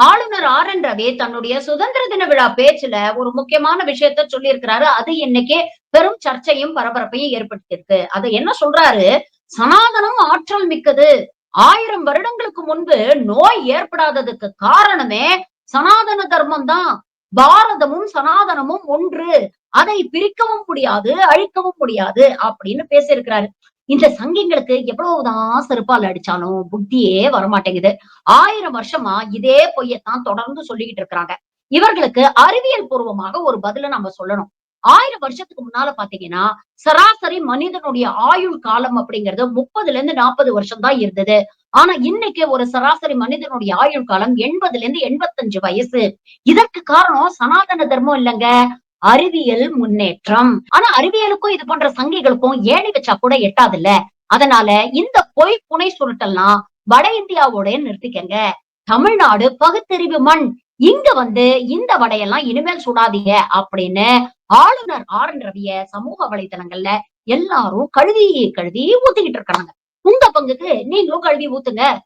ஆளுநர் R N Ravi தன்னுடைய சுதந்திர தின விழா பேச்சுல ஒரு முக்கியமான விஷயத்த சொல்லியிருக்கிறாரு. அது இன்னைக்கு பெரும் சர்ச்சையும் பரபரப்பையும் ஏற்படுத்தியிருக்கு. அது என்ன சொல்றாரு? சனாதனம் ஆற்றல் மிக்கது. 1000 வருடங்களுக்கு முன்பு நோய் ஏற்படாததுக்கு காரணமே சனாதன தர்மம் தான். பாரதமும் சனாதனமும் ஒன்று. அதை பிரிக்கவும் முடியாது, அழிக்கவும் முடியாது அப்படின்னு பேசியிருக்கிறாரு. இந்த சங்கிங்களுக்கு எவ்வளவுதான் செருப்பால அடிச்சாலும் புத்தியே வரமாட்டேங்குது. 1000 வருஷமா இதே பொய்யத்தான் தொடர்ந்து சொல்லிக்கிட்டு இருக்கிறாங்க. இவர்களுக்கு அறிவியல் பூர்வமாக ஒரு பதில நம்ம சொல்லணும். 1000 வருஷத்துக்கு முன்னால பாத்தீங்கன்னா, சராசரி மனிதனுடைய ஆயுள் காலம் அப்படிங்கிறது 30ல இருந்து 40 வருஷம் தான் இருந்தது. ஆனா இன்னைக்கு ஒரு சராசரி மனிதனுடைய ஆயுள் காலம் 80ல இருந்து 85 வயசு. இதற்கு காரணம் சனாதன தர்மம் இல்லங்க. அறிவியல் முன்னேற்றம். ஆனா அறிவியலுக்கும் இது போன்ற சங்கிகளுக்கும் ஏணி வச்சா கூட எட்டாதுல்ல. அதனால இந்த பொய் புனை சுருட்டெல்லாம் வட இந்தியாவோட நிறுத்திக்கங்க. தமிழ்நாடு பகுத்தறிவு மண். இங்க வந்து இந்த வடையெல்லாம் இனிமேல் சுடாதீங்க அப்படின்னு ஆளுநர் ஆர் என் ரவிய சமூக வலைதளங்கள்ல எல்லாரும் கழுவி கழுவி ஊத்திக்கிட்டு இருக்காங்க. உங்க பங்குக்கு நீங்களும் கழுவி ஊத்துங்க.